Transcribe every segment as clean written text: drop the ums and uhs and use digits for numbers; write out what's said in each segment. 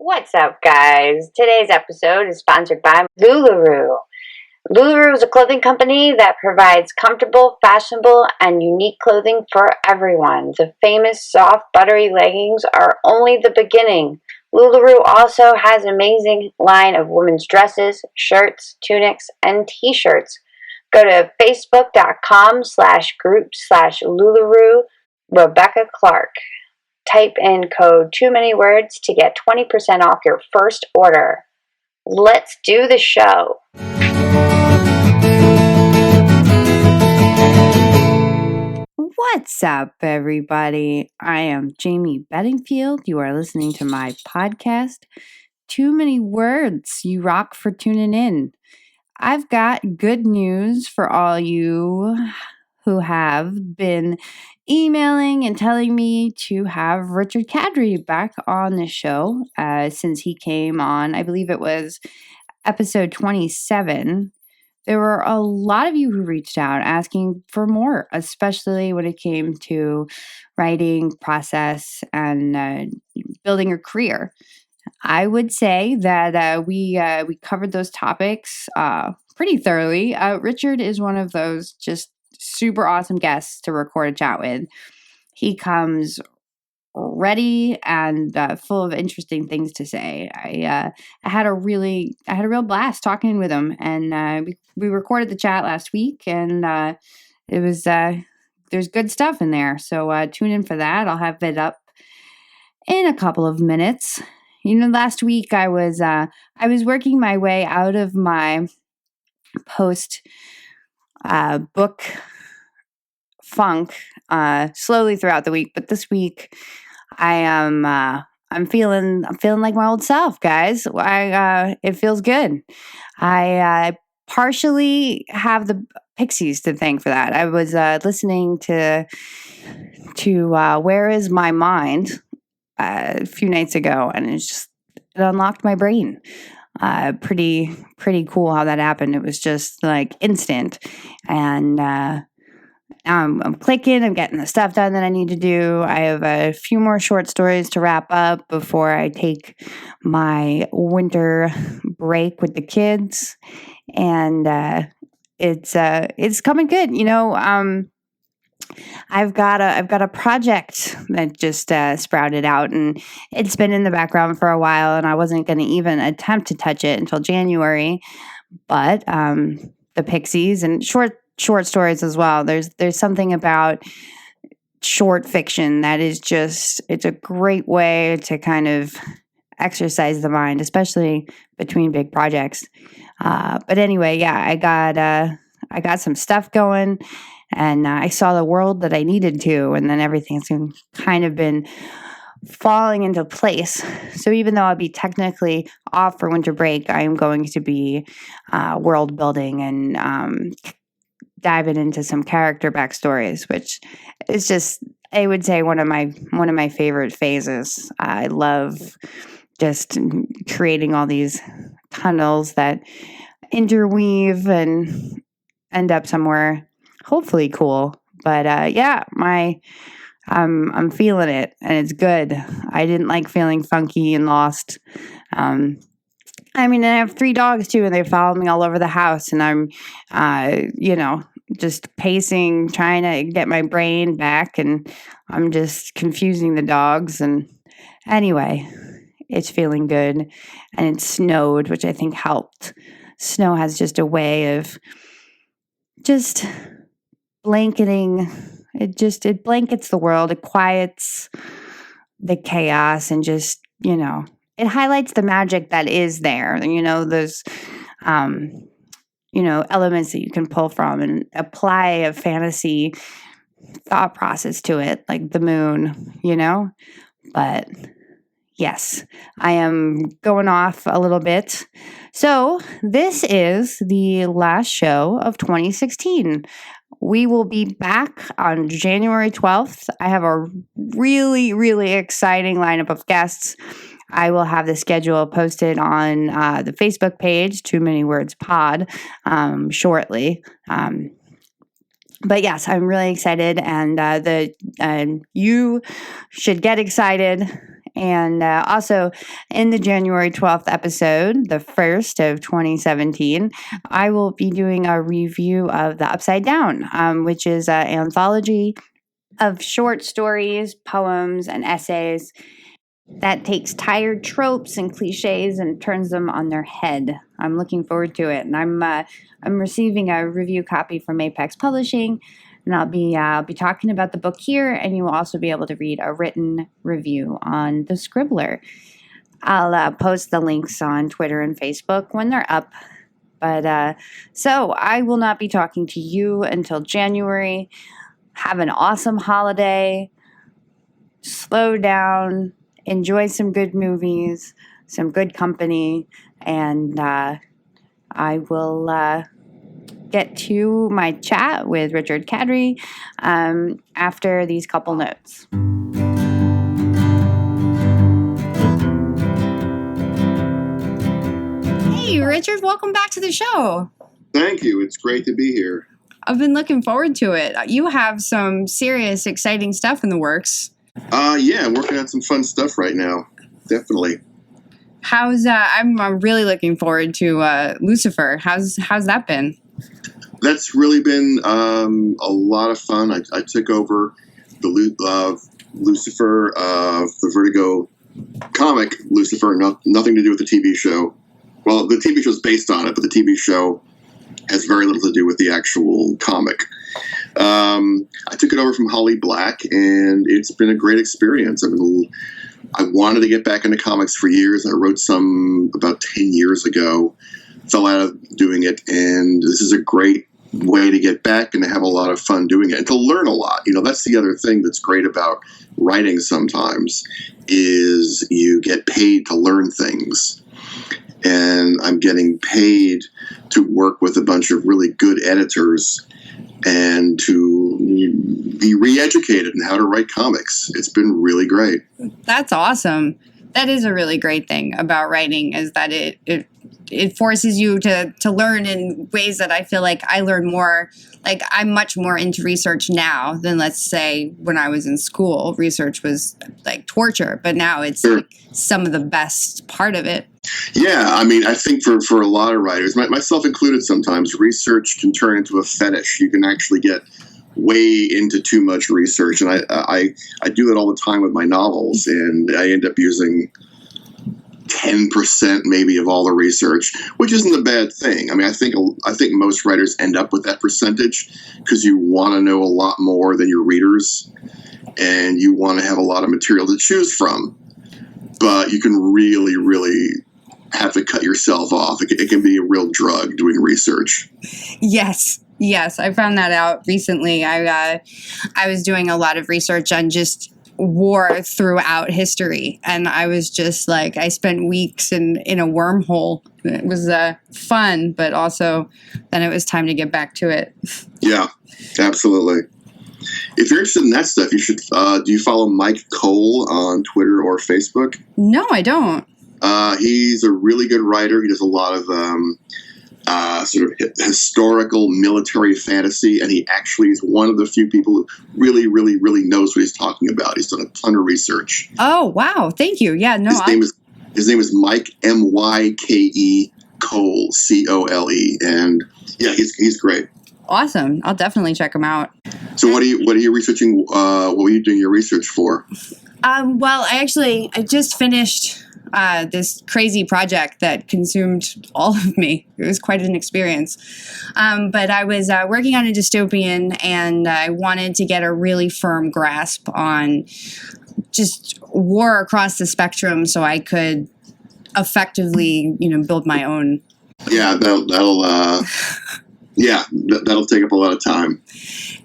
What's up, guys? Today's episode is sponsored by LuLaRoe. LuLaRoe is a clothing company that provides comfortable, fashionable, and unique clothing for everyone. The famous soft, buttery leggings are only the beginning. LuLaRoe also has an amazing line of women's dresses, shirts, tunics, and t-shirts. Go to facebook.com/group/LuLaRoe Rebecca Clark. Type in code too many words to get 20% off your first order. Let's do the show. What's up, everybody? I am Jamie Bedingfield. You are listening to my podcast, Too Many Words. You rock for tuning in. I've got good news for all you who have been emailing and telling me to have Richard Kadrey back on the show since he came on. I believe it was episode 27. There were a lot of you who reached out asking for more, especially when it came to writing process and building a career. I would say that we covered those topics pretty thoroughly. Richard is one of those just super awesome guests to record a chat with. He comes ready and full of interesting things to say. I had a real blast talking with him, and we recorded the chat last week, and it was there's good stuff in there. So tune in for that. I'll have it up in a couple of minutes. You know, last week I was working my way out of my post book funk slowly throughout the week, but this week I am I'm feeling like my old self, guys. It feels good. I partially have the Pixies to thank for that. I was listening to Where Is My Mind a few nights ago, and it unlocked my brain. Pretty cool how that happened. It was just like instant, and I'm clicking. I'm getting the stuff done that I need to do. I have a few more short stories to wrap up before I take my winter break with the kids, and it's coming good. You know, I've got a project that just sprouted out, and it's been in the background for a while, and I wasn't going to even attempt to touch it until January. But the Pixies and short stories as well. There's something about short fiction that is it's a great way to kind of exercise the mind, especially between big projects. But anyway, yeah, I got some stuff going. And I saw the world that I needed to, and then everything's kind of been falling into place. So even though I'll be technically off for winter break, I am going to be world building and diving into some character backstories, which is just, I would say, one of my favorite phases. I love just creating all these tunnels that interweave and end up somewhere hopefully cool. But yeah, I'm feeling it, and it's good. I didn't like feeling funky and lost. I mean, I have 3 dogs too, and they follow me all over the house, and I'm just pacing, trying to get my brain back, and I'm just confusing the dogs. And anyway, it's feeling good, and it snowed, which I think helped. Snow has just a way of just blanketing. It blankets the world. It quiets the chaos, and just, it highlights the magic that is there. Those elements that you can pull from and apply a fantasy thought process to it, like the moon, But yes, I am going off a little bit. So this is the last show of 2016. We will be back on January 12th. I have a really, really exciting lineup of guests. I will have the schedule posted on the Facebook page, Too Many Words Pod, shortly. But yes, I'm really excited, and you should get excited And also in the January 12th episode, the first of 2017, I will be doing a review of The Upside Down, which is an anthology of short stories, poems, and essays that takes tired tropes and cliches and turns them on their head. I'm looking forward to it, and I'm receiving a review copy from Apex Publishing, and I'll be talking about the book here, and you will also be able to read a written review on The Scribbler. I'll post the links on Twitter and Facebook when they're up. But so I will not be talking to you until January. Have an awesome holiday. Slow down. Enjoy some good movies, some good company, and I will get to my chat with Richard Kadrey after these couple notes. Hey, Richard, welcome back to the show. Thank you. It's great to be here. I've been looking forward to it. You have some serious, exciting stuff in the works. Yeah, I'm working on some fun stuff right now. Definitely. I'm really looking forward to Lucifer. How's that been? That's really been a lot of fun. I took over the Lucifer, the Vertigo comic Lucifer. Nothing to do with the TV show. Well, the TV show is based on it, but the TV show has very little to do with the actual comic. I took it over from Holly Black, and it's been a great experience. I wanted to get back into comics for years. I wrote some about 10 years ago, fell out of doing it, and this is a great way to get back and to have a lot of fun doing it and to learn a lot. That's the other thing that's great about writing sometimes is you get paid to learn things. And I'm getting paid to work with a bunch of really good editors and to be re-educated in how to write comics. It's been really great. That's awesome. That is a really great thing about writing, is that it forces you to learn in ways that I feel like I learn more. Like, I'm much more into research now than, let's say, when I was in school. Research was like torture, but now it's Sure. like some of the best part of it. Yeah, I think for a lot of writers, myself included sometimes, research can turn into a fetish. You can actually get way into too much research. And I do that all the time with my novels, and I end up using 10% maybe of all the research, which isn't a bad thing. I think most writers end up with that percentage because you want to know a lot more than your readers, and you want to have a lot of material to choose from. But you can really, really have to cut yourself off. It can be a real drug doing research. Yes, I found that out recently. I was doing a lot of research on just war throughout history, and I was just like, I spent weeks in a wormhole. It was fun, but also then it was time to get back to it. Yeah, absolutely. If you're interested in that stuff, you should. Do you follow Mike Cole on Twitter or Facebook? No, I don't. He's a really good writer. He does a lot of sort of historical military fantasy, and he actually is one of the few people who really, really, really knows what he's talking about. He's done a ton of research. Oh, wow. Thank you. Yeah, no. His name is Mike, Myke Cole, Cole, and yeah, he's great. Awesome. I'll definitely check him out. So what are you researching? What were you doing your research for? Well, I just finished this crazy project that consumed all of me. It was quite an experience. But I was working on a dystopian, and I wanted to get a really firm grasp on just war across the spectrum so I could effectively, build my own. Yeah, that'll take up a lot of time.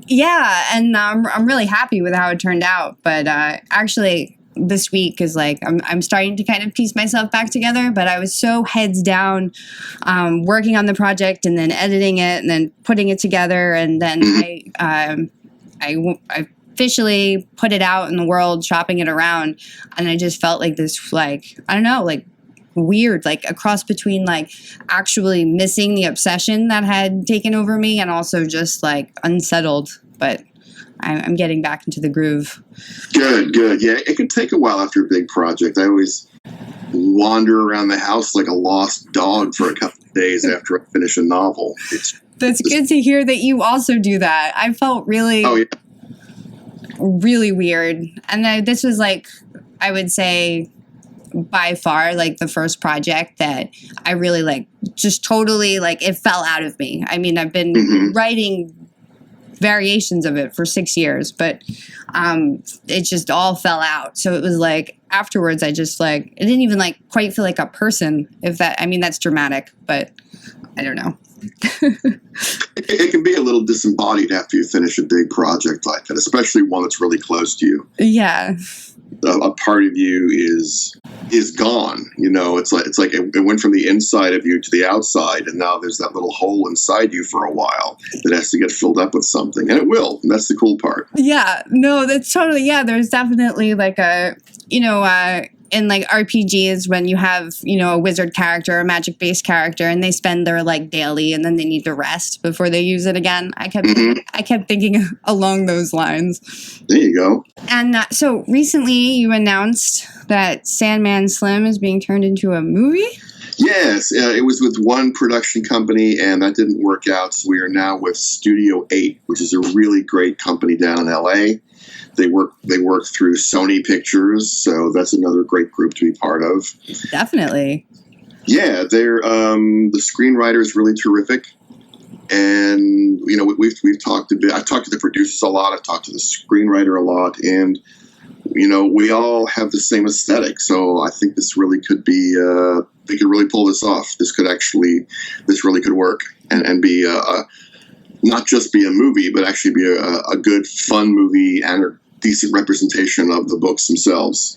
Yeah, and I'm really happy with how it turned out. But actually, this week is like I'm starting to kind of piece myself back together. But I was so heads down, working on the project and then editing it and then putting it together, and then I officially put it out in the world, shopping it around, and I just felt like this, like, I don't know, like weird, like a cross between like actually missing the obsession that had taken over me and also just like unsettled. But I'm getting back into the groove. Good. Yeah, it can take a while after a big project. I always wander around the house like a lost dog for a couple of days after I finish a novel. That's good to hear that you also do that. I felt really, really weird. And this was like, I would say, by far, like the first project that I really like, just totally like it fell out of me. I mean, I've been writing variations of it for 6 years, but it just all fell out. So it was like afterwards, I just like, it didn't even like quite feel like a person. That's dramatic, but I don't know. It can be a little disembodied after you finish a big project like that, especially one that's really close to you. Yeah. A part of you is gone. It's like it went from the inside of you to the outside, and now there's that little hole inside you for a while that has to get filled up with something, and it will. And that's the cool part. Yeah, no, that's totally, yeah. There's definitely like in like RPGs when you have, a wizard character, a magic based character, and they spend their like daily and then they need to rest before they use it again. I kept thinking along those lines. There you go. And so recently you announced that Sandman Slim is being turned into a movie? Yes, it was with one production company, and that didn't work out. So we are now with Studio 8, which is a really great company down in LA. They work through Sony Pictures, so that's another great group to be part of. Definitely. Yeah, they're the screenwriter is really terrific, and we've talked a bit. I've talked to the producers a lot. I've talked to the screenwriter a lot, and we all have the same aesthetic. So I think this really could be. They could really pull this off. This really could work and be not just be a movie, but actually be a good, fun movie and a decent representation of the books themselves.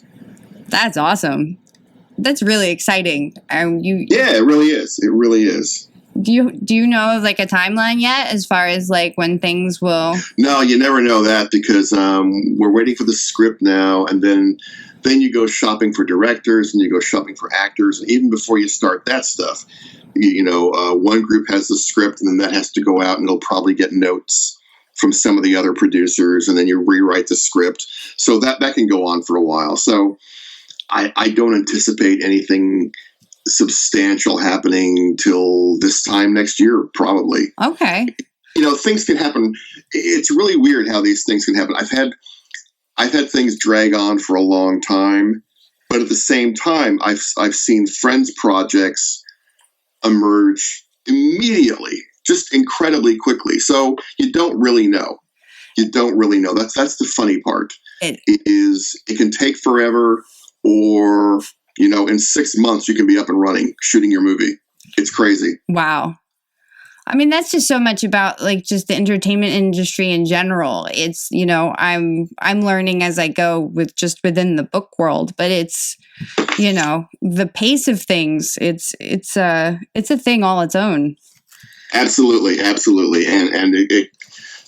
That's awesome. That's really exciting. Yeah, it really is. It really is. Do you know of like a timeline yet, as far as like when things will? No, you never know that because we're waiting for the script now, and then you go shopping for directors and you go shopping for actors, and even before you start that stuff, one group has the script, and then that has to go out, and it'll probably get notes from some of the other producers, and then you rewrite the script. So that can go on for a while. So I don't anticipate anything substantial happening till this time next year, probably. Okay. Things can happen. It's really weird how these things can happen. I've had things drag on for a long time, but at the same time, I've seen friends' projects emerge immediately, just incredibly quickly. So you don't really know. That's the funny part. It can take forever, or in 6 months you can be up and running shooting your movie. It's crazy. Wow. I mean, that's just so much about like just the entertainment industry in general. It's, I'm learning as I go within the book world, but it's, the pace of things, it's a thing all its own. Absolutely. And it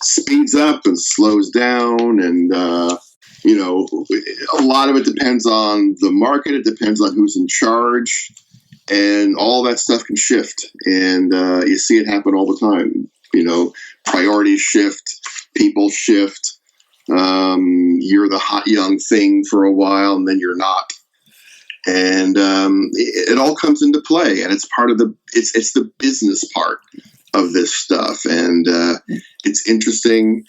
speeds up and slows down, and a lot of it depends on the market. It depends on who's in charge, and all that stuff can shift. And you see it happen all the time. Priorities shift, people shift. You're the hot young thing for a while, and then you're not. And it all comes into play, and it's part of it's the business part of this stuff, and it's interesting.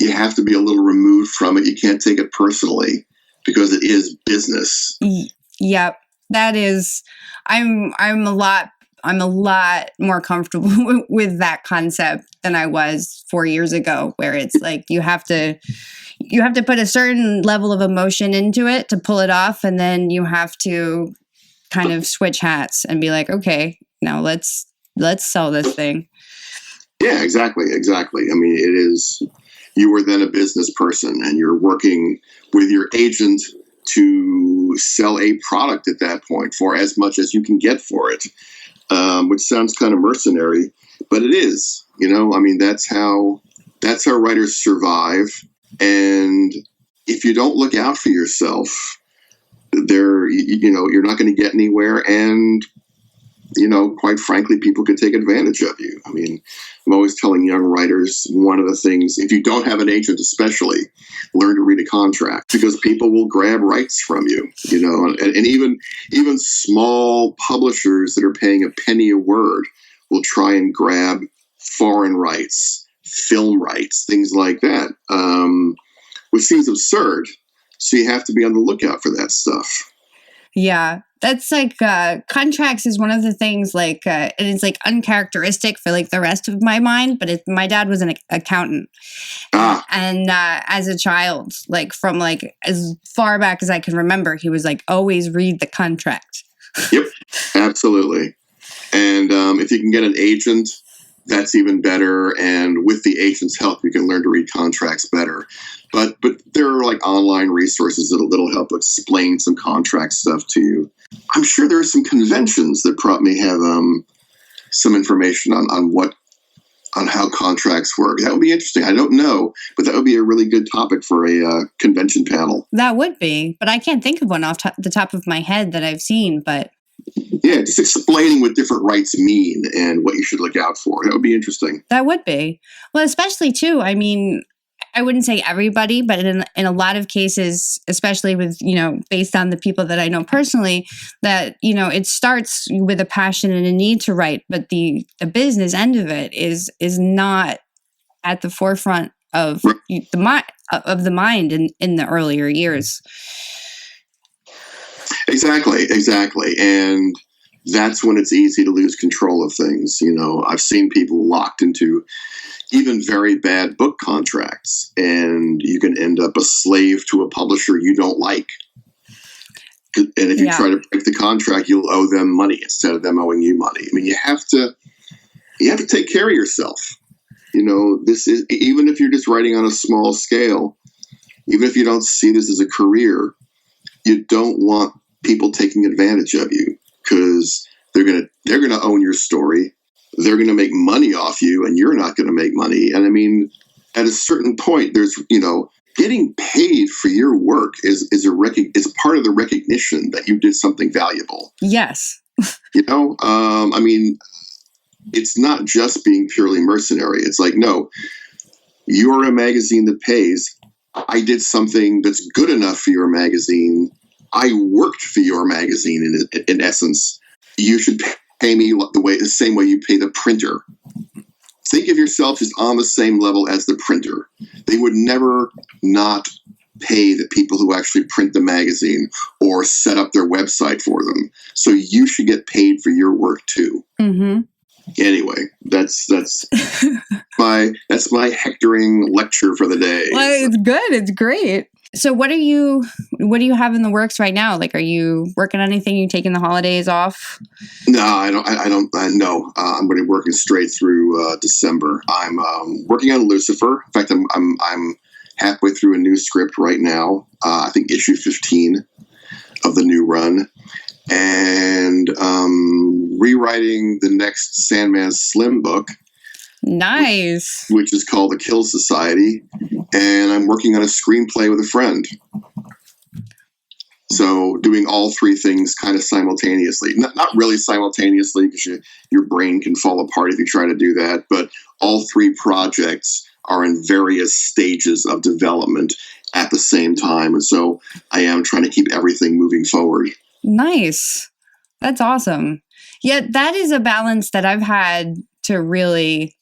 You have to be a little removed from it. You can't take it personally because it is business. Yep, that is. I'm a lot more comfortable with that concept than I was 4 years ago, where it's like you have to put a certain level of emotion into it to pull it off, and then you have to kind of switch hats and be like, okay, now let's sell this thing. Yeah, exactly. I mean, it is. You are then a business person, and you're working with your agent to sell a product at that point for as much as you can get for it, which sounds kind of mercenary, but it is. I mean, that's how writers survive. And if you don't look out for yourself, you're not going to get anywhere. And quite frankly, people could take advantage of you. I mean, I'm always telling young writers, one of the things, if you don't have an agent especially, learn to read a contract, because people will grab rights from you, and even small publishers that are paying a penny a word will try and grab foreign rights, film rights, things like that, which seems absurd. So you have to be on the lookout for that stuff. Yeah, that's like contracts is one of the things it is like uncharacteristic for like the rest of my mind. But my dad was an accountant, and as a child, like from like as far back as I can remember, he was like always read the contract. Yep, absolutely. And if you can get an agent, that's even better. And with the agent's help, you can learn to read contracts better. But there are like online resources that'll help explain some contract stuff to you. I'm sure there are some conventions that may have some information on how contracts work. That would be interesting. I don't know, but that would be a really good topic for a convention panel. That would be, but I can't think of one off the top of my head that I've seen. But yeah, just explaining what different rights mean and what you should look out for. That would be interesting. That would be. Well, especially too, I mean, I wouldn't say everybody, but in a lot of cases, especially with, based on the people that I know personally, that, it starts with a passion and a need to write, but the business end of it is not at the forefront of the mind in the earlier years. Exactly. And that's when it's easy to lose control of things. I've seen people locked into even very bad book contracts, and you can end up a slave to a publisher you don't like. And if you try to break the contract, you'll owe them money instead of them owing you money. I mean, you have to take care of yourself. This is, even if you're just writing on a small scale, even if you don't see this as a career, you don't want people taking advantage of you, because they're gonna own your story. They're going to make money off you, and you're not going to make money. And I mean, at a certain point, there's, getting paid for your work is part of the recognition that you did something valuable. Yes. I mean, it's not just being purely mercenary. It's like, no, you're a magazine that pays. I did something that's good enough for your magazine. I worked for your magazine in essence. You should pay me the same way you pay the printer. Think of yourself as on the same level as the printer. They would never not pay the people who actually print the magazine or set up their website for them. So you should get paid for your work too. Mm-hmm. Anyway, that's my hectoring lecture for the day. Well, it's good. It's great. So what do you have in the works right now? Like, are you working on anything? You taking the holidays off? No, I don't. No, I'm going to be working straight through December. I'm working on Lucifer. In fact, I'm halfway through a new script right now. I think issue 15 of the new run, and rewriting the next Sandman Slim book. Nice. Which is called The Kill Society. And I'm working on a screenplay with a friend. So doing all three things kind of simultaneously. Not really simultaneously, because your brain can fall apart if you try to do that. But all three projects are in various stages of development at the same time. And so I am trying to keep everything moving forward. Nice. That's awesome. Yeah, that is a balance that I've had to really...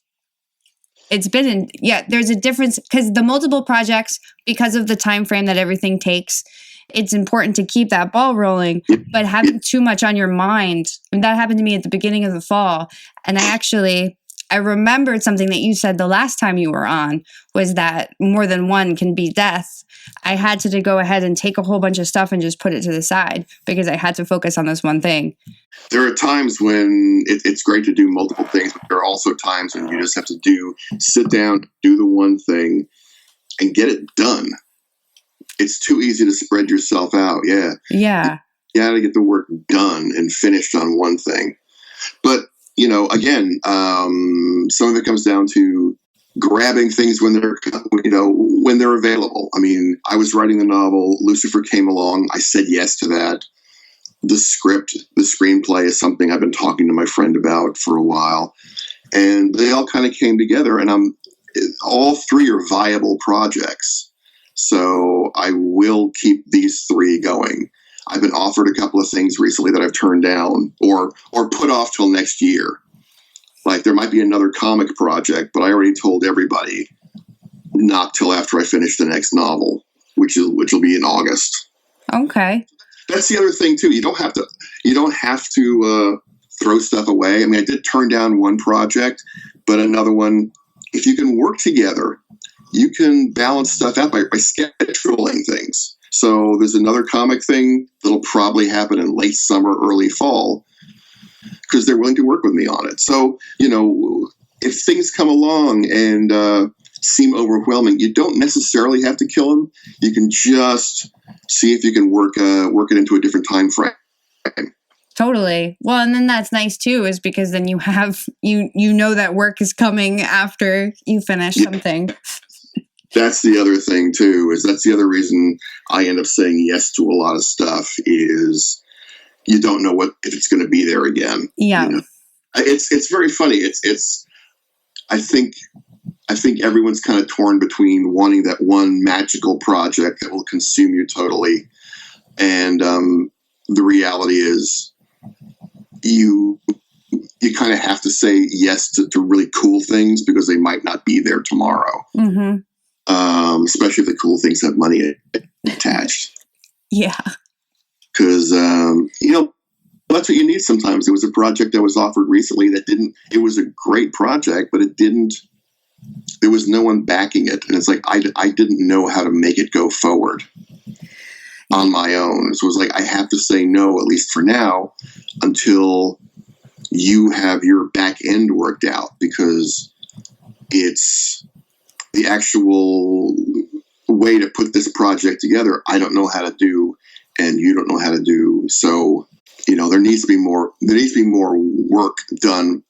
there's a difference, because the multiple projects, because of the time frame that everything takes, it's important to keep that ball rolling, but having too much on your mind. And that happened to me at the beginning of the fall. And I remembered something that you said the last time you were on, was that more than one can be death. I had to go ahead and take a whole bunch of stuff and just put it to the side, because I had to focus on this one thing. There are times when it's great to do multiple things, but there are also times when you just have to sit down, do the one thing, and get it done. It's too easy to spread yourself out. Yeah. Yeah. You got to get the work done and finished on one thing. But, again, some of it comes down to grabbing things when they're available. I mean, I was writing the novel, Lucifer came along, I said yes to that. the script, the screenplay is something I've been talking to my friend about for a while, and they all kind of came together, and all three are viable projects. So I will keep these three going. I've been offered a couple of things recently that I've turned down or put off till next year. Like there might be another comic project, but I already told everybody not till after I finish the next novel, which will be in August. Okay. That's the other thing too. You don't have to throw stuff away. I mean, I did turn down one project, but another one, if you can work together, you can balance stuff out by scheduling things. So there's another comic thing that'll probably happen in late summer, early fall, because they're willing to work with me on it. So, if things come along and seem overwhelming, you don't necessarily have to kill them. You can just see if you can work it into a different time frame. Totally. Well, and then that's nice too, is because then you have, you know that work is coming after you finish something. That's the other thing too, that's the other reason I end up saying yes to a lot of stuff is you don't know if it's going to be there again. Yeah. It's very funny. It's I think everyone's kind of torn between wanting that one magical project that will consume you totally. And the reality is you kind of have to say yes to really cool things because they might not be there tomorrow. Mm-hmm. Especially if the cool things have money attached. Yeah. Because, that's what you need sometimes. There was a project that was offered recently it was a great project, but there was no one backing it. And it's like, I didn't know how to make it go forward on my own. So it was like, I have to say no, at least for now, until you have your back end worked out, because it's the actual way to put this project together. I don't know how to do, and you don't know how to do. So, there needs to be more work done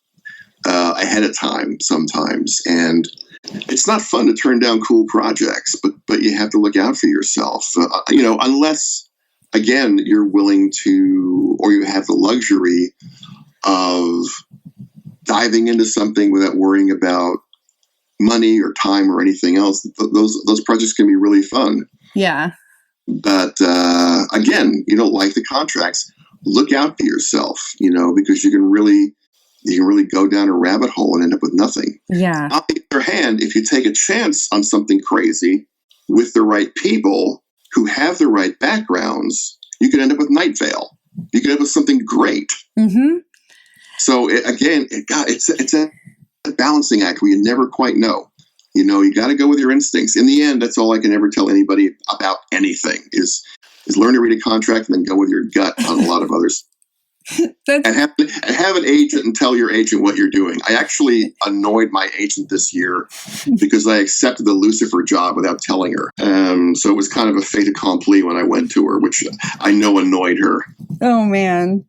ahead of time sometimes. And it's not fun to turn down cool projects, but you have to look out for yourself, unless, again, you're willing to, or you have the luxury of diving into something without worrying about money or time or anything else. Those projects can be really fun. Yeah. But again, like the contracts, look out for yourself, because you can really go down a rabbit hole and end up with nothing. Yeah. On the other hand, if you take a chance on something crazy with the right people who have the right backgrounds, you could end up with Night Vale. You could end up with something great. Mm-hmm. So it's a balancing act where you never quite know. You got to go with your instincts. In the end, that's all I can ever tell anybody about anything is learn to read a contract and then go with your gut on a lot of others. And have an agent and tell your agent what you're doing. I actually annoyed my agent this year because I accepted the Lucifer job without telling her. So it was kind of a fait accompli when I went to her, which I know annoyed her. Oh, man.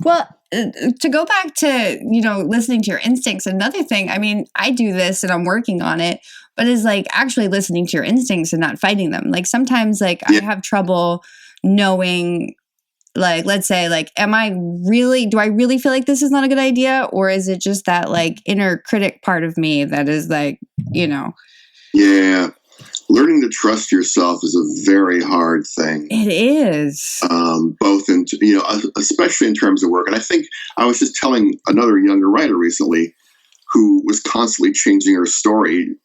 Well, to go back to, listening to your instincts, another thing, I mean, I do this and I'm working on it, but it's like actually listening to your instincts and not fighting them. Like sometimes I have trouble knowing, like, let's say, like, do I really feel like this is not a good idea? Or is it just that like inner critic part of me that is like, Yeah. Learning to trust yourself is a very hard thing. It is. Both in, especially in terms of work. And I think I was just telling another younger writer recently who was constantly changing her story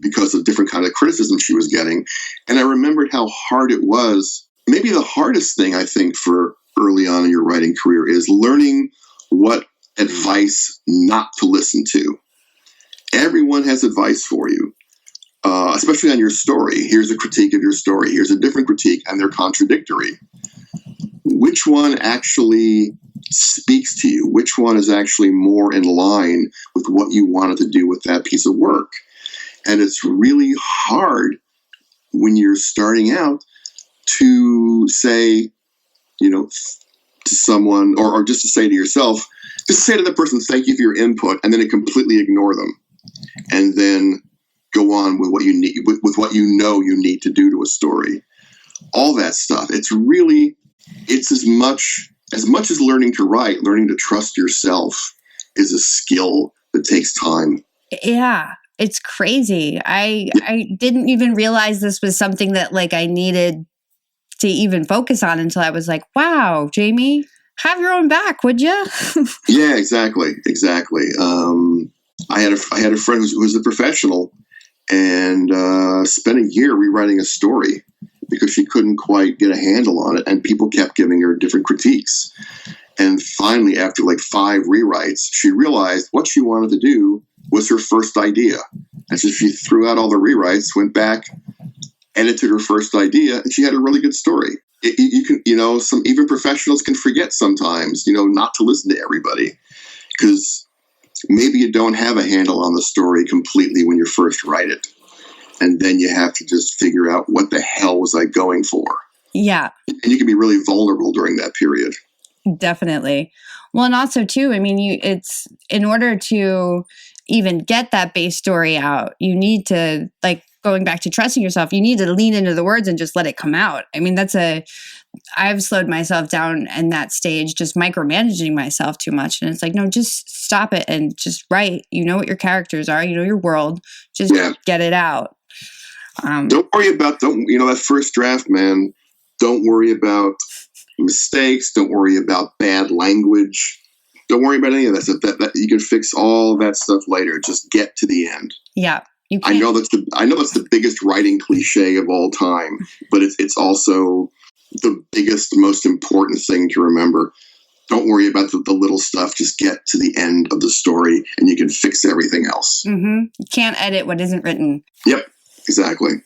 because of different kind of criticism she was getting. And I remembered how hard it was. Maybe the hardest thing I think for early on in your writing career is learning what advice not to listen to. Everyone has advice for you. Especially on your story. Here's a critique of your story. Here's a different critique, and they're contradictory. Which one actually speaks to you? Which one is actually more in line with what you wanted to do with that piece of work? And it's really hard when you're starting out to say, to someone, or just to say to yourself, just say to the person, thank you for your input, and then completely ignore them. And then go on with what you need, with what you need to do to a story. All that stuff. It's really, it's as much as learning to write, learning to trust yourself is a skill that takes time. Yeah, it's crazy. I didn't even realize this was something that like I needed to even focus on until I was like, wow, Jamie, have your own back, would you? Yeah, exactly. I had a friend who was a professional and spent a year rewriting a story because she couldn't quite get a handle on it, and people kept giving her different critiques. And finally, after like 5 rewrites, she realized what she wanted to do was her first idea. And so she threw out all the rewrites, went back, edited her first idea, and she had a really good story. You can, some even professionals can forget sometimes, not to listen to everybody, because maybe you don't have a handle on the story completely when you first write it. And then you have to just figure out what the hell was I going for. Yeah. And you can be really vulnerable during that period. Definitely. Well, and also too, I mean, it's in order to even get that base story out, you need to, like, going back to trusting yourself, you need to lean into the words and just let it come out. I mean, I've slowed myself down in that stage, just micromanaging myself too much. And it's like, no, just stop it and just write. You know what your characters are, your world, just get it out. Don't worry about, that first draft, man. Don't worry about mistakes. Don't worry about bad language. Don't worry about any of that stuff. That you can fix all that stuff later. Just get to the end. Yeah. I know that's the biggest writing cliche of all time, but it's also the biggest, most important thing to remember. Don't worry about the little stuff. Just get to the end of the story, and you can fix everything else. Mm-hmm. You can't edit what isn't written. Yep, exactly.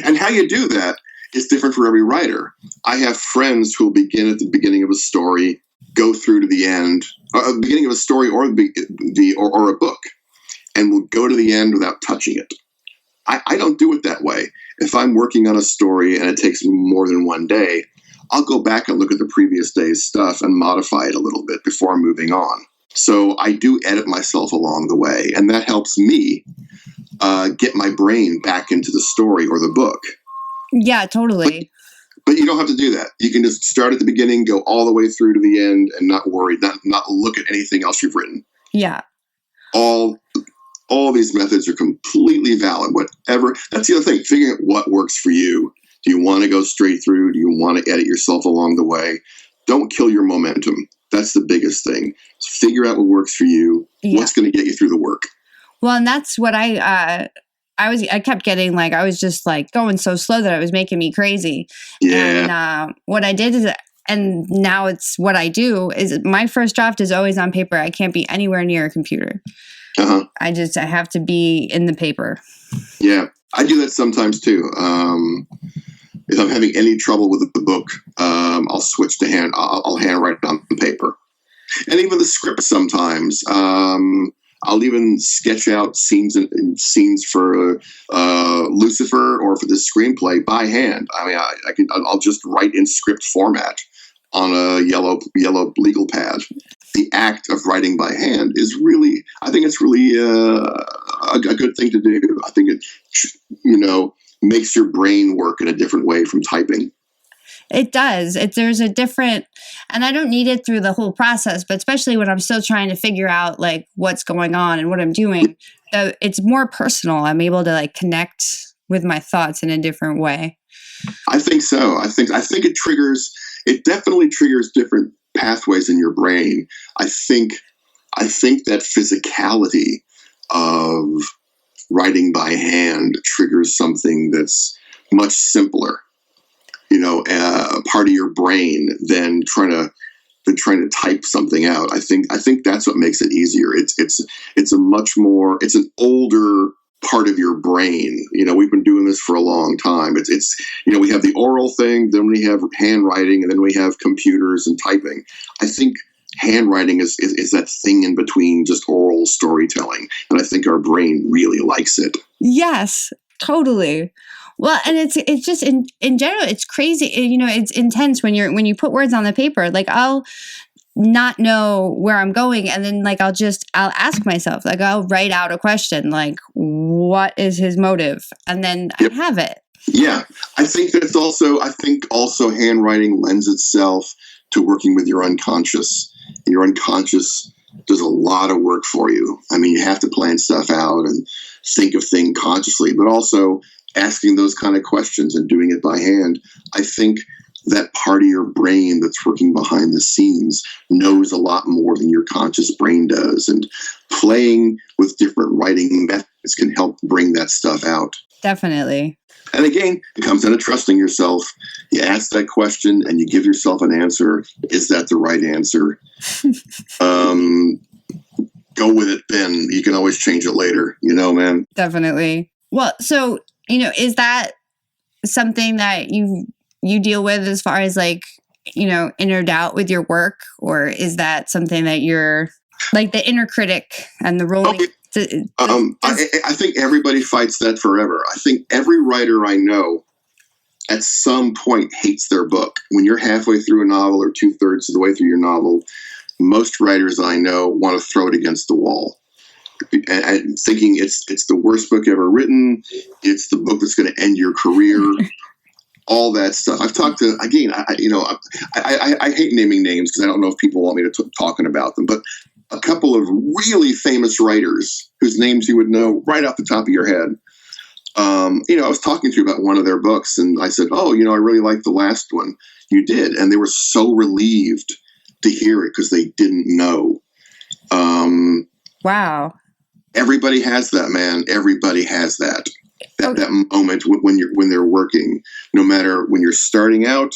And how you do that is different for every writer. I have friends who will begin at the beginning of a story, go through to the end, the beginning of a story or a book, and will go to the end without touching it. I don't do it that way. If I'm working on a story and it takes more than one day, I'll go back and look at the previous day's stuff and modify it a little bit before moving on. So I do edit myself along the way, and that helps me get my brain back into the story or the book. Yeah, totally. But you don't have to do that. You can just start at the beginning, go all the way through to the end, and not worry, not look at anything else you've written. Yeah. All these methods are completely valid. Whatever. That's the other thing. Figuring out what works for you. Do you want to go straight through? Do you want to edit yourself along the way? Don't kill your momentum. That's the biggest thing. Figure out what works for you. Yeah. What's going to get you through the work. Well, and that's what I kept getting, like, I was just like going so slow that it was making me crazy. Yeah. And what I did is, and now it's what I do, is my first draft is always on paper. I can't be anywhere near a computer. Uh-huh. I have to be in the paper. Yeah, I do that sometimes too. If I'm having any trouble with the book, I'll switch to I'll handwrite it on the paper. And even the script sometimes. I'll even sketch out scenes for Lucifer or for the screenplay by hand. I mean, I'll just write in script format on a yellow legal pad. The act of writing by hand is really, I think it's really a good thing to do. I think it, makes your brain work in a different way from typing. It does. There's a different, and I don't need it through the whole process, but especially when I'm still trying to figure out like what's going on and what I'm doing, it's more personal. I'm able to like connect with my thoughts in a different way. I think so. I think it definitely triggers different pathways in your brain. I think that physicality of writing by hand triggers something that's much simpler, part of your brain than trying to type something out. I think that's what makes it easier. It's an older part of your brain. We've been doing this for a long time. It's we have the oral thing, then we have handwriting, and then we have computers and typing. I think handwriting is that thing in between just oral storytelling, and I think our brain really likes it. Yes, totally. Well, and it's just in general, it's crazy. It's intense when you put words on the paper. Like I'll not know where I'm going, and then like I'll ask myself, like I'll write out a question, like what is his motive, and then I have it. Yeah, I think also handwriting lends itself to working with your unconscious. Your unconscious does a lot of work for you. I mean, you have to plan stuff out and think of things consciously, but also asking those kind of questions and doing it by hand. I think that part of your brain that's working behind the scenes knows a lot more than your conscious brain does. And playing with different writing methods can help bring that stuff out. Definitely. And again, it comes down to trusting yourself. You ask that question and you give yourself an answer. Is that the right answer? Go with it, Ben. You can always change it later, man. Definitely. Well, so, is that something that you deal with as far as like, inner doubt with your work? Or is that something that you're like the inner critic and the rolling? Okay. I think everybody fights that forever. I think every writer I know at some point hates their book. When you're halfway through a novel or 2/3 of the way through your novel, most writers I know want to throw it against the wall. And thinking it's the worst book ever written. It's the book that's going to end your career. All that stuff. I've talked to, again, I hate naming names because I don't know if people want me to talking about them, but a couple of really famous writers whose names you would know right off the top of your head. I was talking to you about one of their books and I said, I really liked the last one. You did. And they were so relieved to hear it because they didn't know. Wow. Everybody has that, man. Everybody has that. That moment when they're working, no matter when you're starting out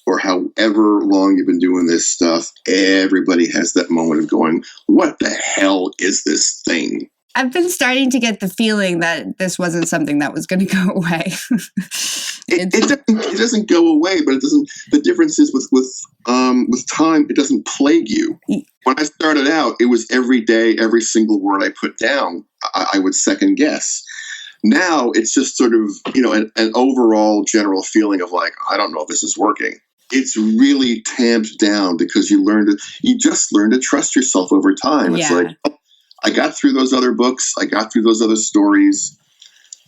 or however long you've been doing this stuff, everybody has that moment of going, what the hell is this thing? I've been starting to get the feeling that this wasn't something that was going to go away. It doesn't go away, but it doesn't. The difference is with time, it doesn't plague you. When I started out, it was every day, every single word I put down, I would second guess. Now it's just sort of, an overall general feeling of like, I don't know if this is working. It's really tamped down because you just learn to trust yourself over time. It's like, I got through those other books. I got through those other stories.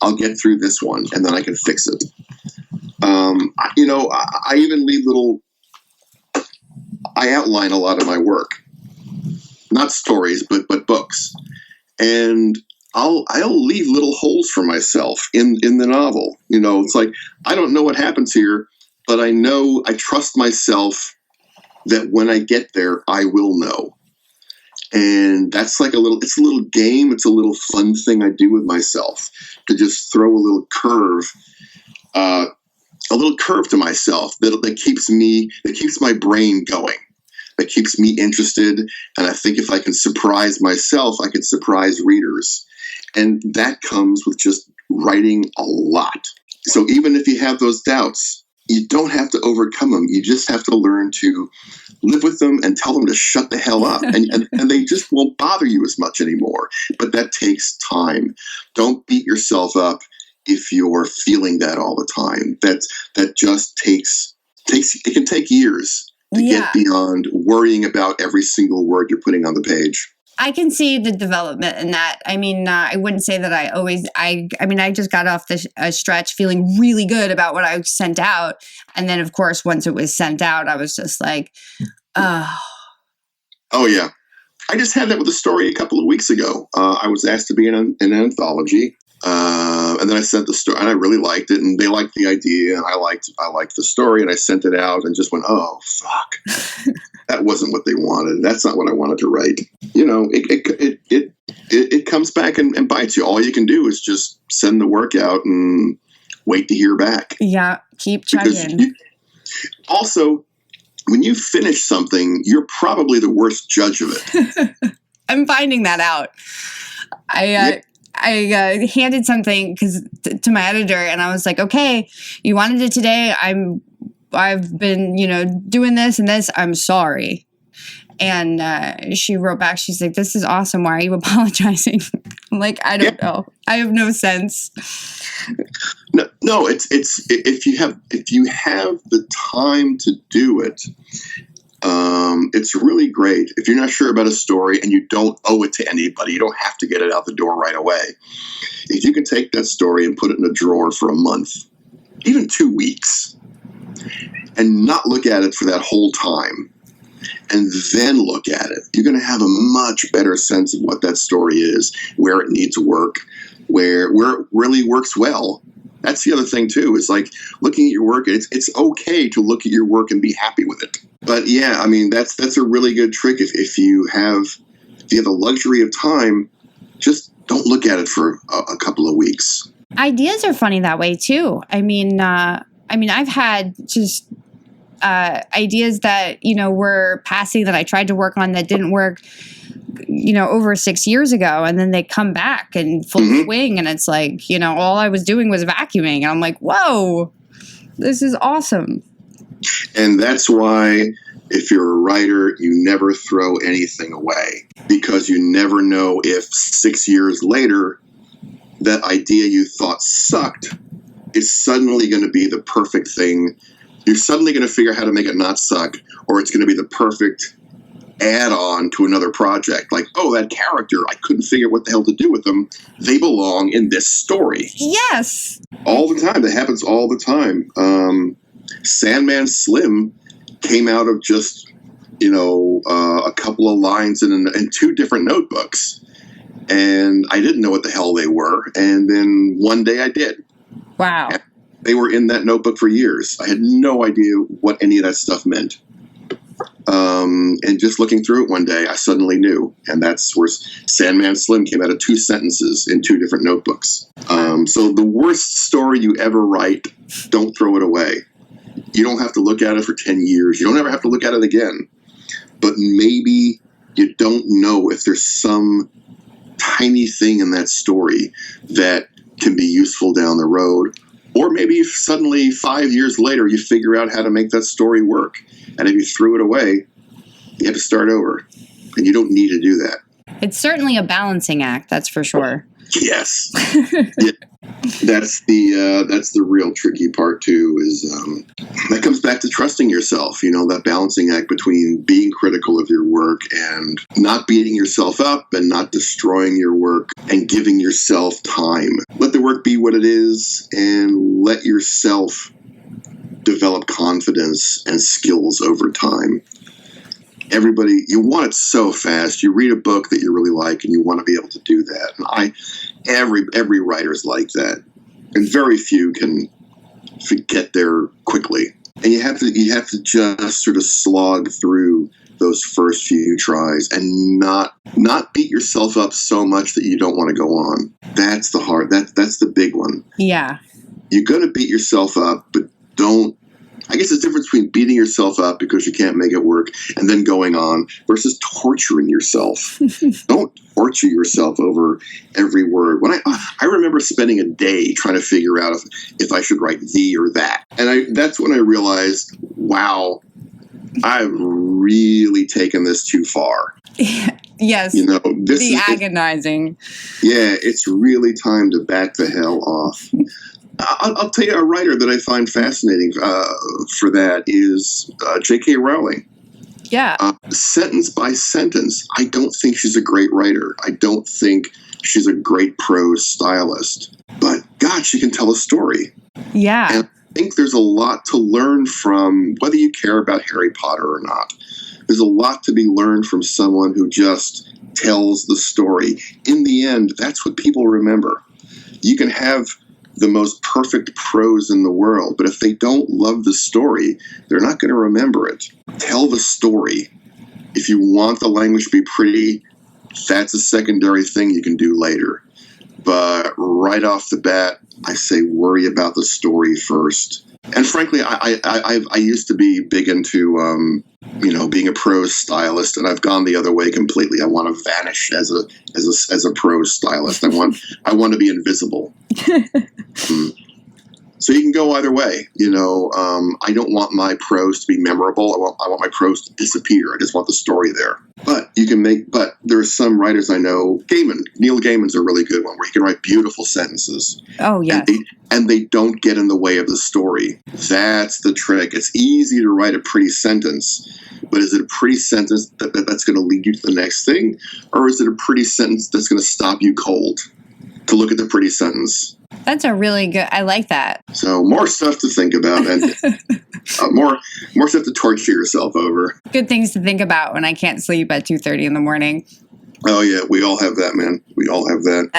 I'll get through this one and then I can fix it. I even leave I outline a lot of my work, not stories, but books. And I'll leave little holes for myself in the novel. It's like, I don't know what happens here, but I trust myself that when I get there, I will know. And that's like it's a little game. It's a little fun thing I do with myself to just throw a little curve to myself that keeps my brain going, that keeps me interested. And I think if I can surprise myself, I can surprise readers. And that comes with just writing a lot. So even if you have those doubts, you don't have to overcome them. You just have to learn to live with them and tell them to shut the hell up. And they just won't bother you as much anymore. But that takes time. Don't beat yourself up if you're feeling that all the time. That just takes it can take years to get beyond worrying about every single word you're putting on the page. I can see the development in that. I mean, I wouldn't say that I just got off a stretch feeling really good about what I sent out. And then, of course, once it was sent out, I was just like, oh. Oh, yeah. I just had that with a story a couple of weeks ago. I was asked to be in an anthology. And then I sent the story, and I really liked it, and they liked the idea, and I liked the story, and I sent it out, and just went, oh fuck, that wasn't what they wanted. That's not what I wanted to write. It comes back and bites you. All you can do is just send the work out and wait to hear back. Yeah, keep chugging. Also, when you finish something, you're probably the worst judge of it. I'm finding that out. I handed something to my editor, and I was like, okay, you wanted it today. I've been, doing this and this. I'm sorry. And she wrote back. She's like, this is awesome. Why are you apologizing? I'm like, I don't know. I have no sense. No, it's if you have the time to do it, it's really great. If you're not sure about a story and you don't owe it to anybody, you don't have to get it out the door right away. If you can take that story and put it in a drawer for a month even 2 weeks, and not look at it for that whole time, and then look at it, you're going to have a much better sense of what that story is, where it needs work, where it really works well. That's the other thing too, is like looking at your work. It's okay to look at your work and be happy with it. But yeah, I mean, that's a really good trick. If you have the luxury of time, just don't look at it for a couple of weeks. Ideas are funny that way too. I mean, I've had just ideas that, were passing that I tried to work on that didn't work, over 6 years ago. And then they come back in full swing. And it's like, all I was doing was vacuuming. And I'm like, whoa, this is awesome. And that's why if you're a writer, you never throw anything away, because you never know if 6 years later, that idea you thought sucked is suddenly going to be the perfect thing. You're suddenly going to figure out how to make it not suck, or it's going to be the perfect add-on to another project. Like, oh, that character, I couldn't figure out what the hell to do with them. They belong in this story. Yes. All the time. That happens all the time. Sandman Slim came out of just, a couple of lines in 2 different notebooks. And I didn't know what the hell they were. And then one day I did. Wow. And they were in that notebook for years. I had no idea what any of that stuff meant. And just looking through it one day, I suddenly knew. And that's where Sandman Slim came out of 2 sentences in 2 different notebooks. So the worst story you ever write, don't throw it away. You don't have to look at it for 10 years. You don't ever have to look at it again. But maybe you don't know if there's some tiny thing in that story that can be useful down the road. Or maybe suddenly 5 years later, you figure out how to make that story work. And if you threw it away, you have to start over. And you don't need to do that. It's certainly a balancing act, that's for sure. Yes. Yeah. That's the real tricky part too, is that comes back to trusting yourself, that balancing act between being critical of your work and not beating yourself up and not destroying your work, and giving yourself time. Let the work be what it is, and let yourself develop confidence and skills over time. Everybody, you want it so fast. You read a book that you really like and you want to be able to do that. And every writer's like that. And very few can get there quickly. And you have to just sort of slog through those first few tries and not beat yourself up so much that you don't want to go on. That's that's the big one. Yeah. You're going to beat yourself up, but don't. I guess the difference between beating yourself up because you can't make it work and then going on versus torturing yourself. Don't torture yourself over every word. When I remember spending a day trying to figure out if I should write the or that. And that's when I realized, wow, I've really taken this too far. Yes. This is agonizing. It's really time to back the hell off. I'll tell you a writer that I find fascinating for that is J.K. Rowling. Yeah. Sentence by sentence, I don't think she's a great writer. I don't think she's a great prose stylist. But, God, she can tell a story. Yeah. And I think there's a lot to learn from, whether you care about Harry Potter or not. There's a lot to be learned from someone who just tells the story. In the end, that's what people remember. You can have the most perfect prose in the world, but if they don't love the story, they're not going to remember it. Tell the story. If you want the language to be pretty, that's a secondary thing you can do later. But right off the bat, I say worry about the story first. And frankly, I used to be big into being a prose stylist, and I've gone the other way completely. I want to vanish as a prose stylist. I want to be invisible. So you can go either way. I don't want my prose to be memorable. I want my prose to disappear. I just want the story there. But there are some writers I know. Neil Gaiman's a really good one, where he can write beautiful sentences. Oh, yes. And they don't get in the way of the story. That's the trick. It's easy to write a pretty sentence, but is it a pretty sentence that's going to lead you to the next thing? Or is it a pretty sentence that's going to stop you cold to look at the pretty sentence? That's a really good, I like that. So more stuff to think about, and more stuff to torture yourself over. Good things to think about when I can't sleep at 2:30 in the morning. Oh yeah, we all have that, man. We all have that.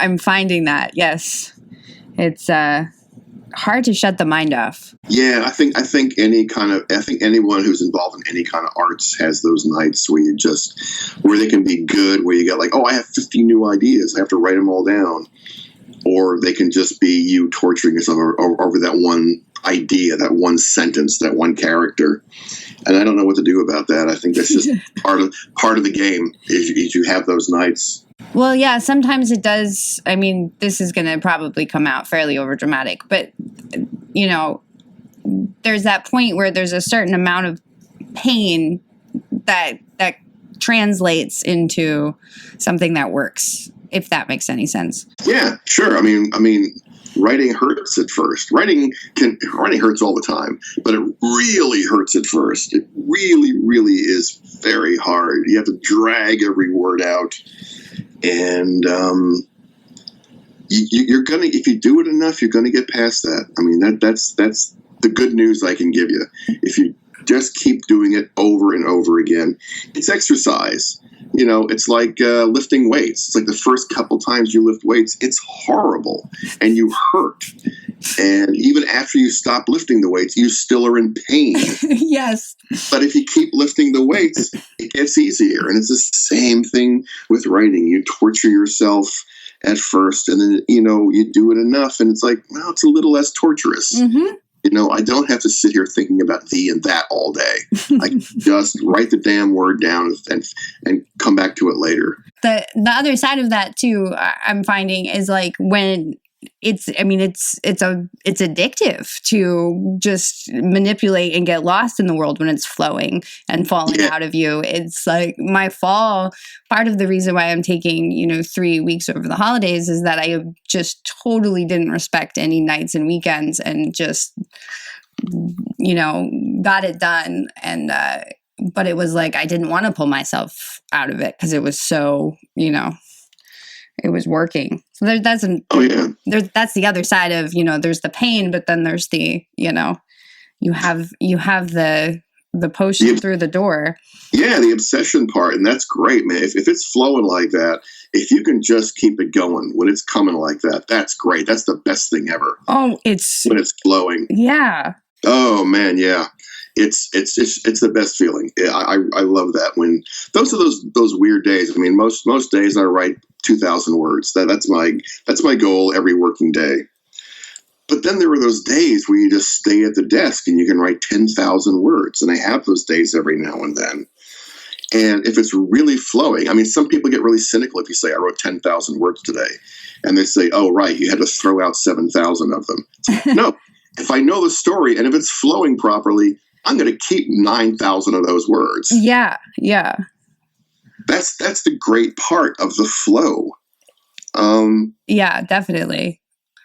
I'm finding that, yes. It's hard to shut the mind off. Yeah, I think anyone who's involved in any kind of arts has those nights where they can be good, where you get like, oh, I have 50 new ideas, I have to write them all down. Or they can just be you torturing yourself over that one idea, that one sentence, that one character. And I don't know what to do about that. I think that's just part of the game is you have those nights. Well, yeah, sometimes it does. I mean, this is going to probably come out fairly overdramatic, but, you know, there's that point where there's a certain amount of pain that translates into something that works, if that makes any sense. Yeah, sure. I mean, writing hurts at first. Writing hurts all the time, but it really hurts at first. It really, really is very hard. You have to drag every word out, and you're gonna, if you do it enough, you're gonna get past that. I mean, that's the good news I can give you. If you just keep doing it over and over again, it's exercise. You know, it's like lifting weights. It's like the first couple times you lift weights, it's horrible and you hurt. And even after you stop lifting the weights, you still are in pain. Yes. But if you keep lifting the weights, it gets easier. And it's the same thing with writing. You torture yourself at first, and then, you know, you do it enough, and it's like, well, it's a little less torturous. Mm-hmm. You know, I don't have to sit here thinking about thee and that all day. I can just write the damn word down and come back to it later. The other side of that too, I'm finding, is like when it's addictive to just manipulate and get lost in the world when it's flowing and falling out of you. It's like my fall. Part of the reason why I'm taking, 3 weeks over the holidays is that I just totally didn't respect any nights and weekends and just, got it done. And, but it was like, I didn't want to pull myself out of it because it was so, it was working. So that's the other side of, there's the pain, but then there's the, you have the potion through the door. Yeah, the obsession part, and that's great, man. If it's flowing like that, if you can just keep it going when it's coming like that, that's great. That's the best thing ever. Oh, when it's flowing. Yeah. Oh man, yeah. It's the best feeling. I love that when those are those weird days. I mean, most days I write 2,000 words. That's my goal every working day. But then there are those days where you just stay at the desk and you can write 10,000 words. And I have those days every now and then. And if it's really flowing, I mean, some people get really cynical if you say, I wrote 10,000 words today. And they say, oh, right, you had to throw out 7,000 of them. No, if I know the story and if it's flowing properly, I'm going to keep 9,000 of those words. Yeah, yeah. That's the great part of the flow. Yeah, definitely.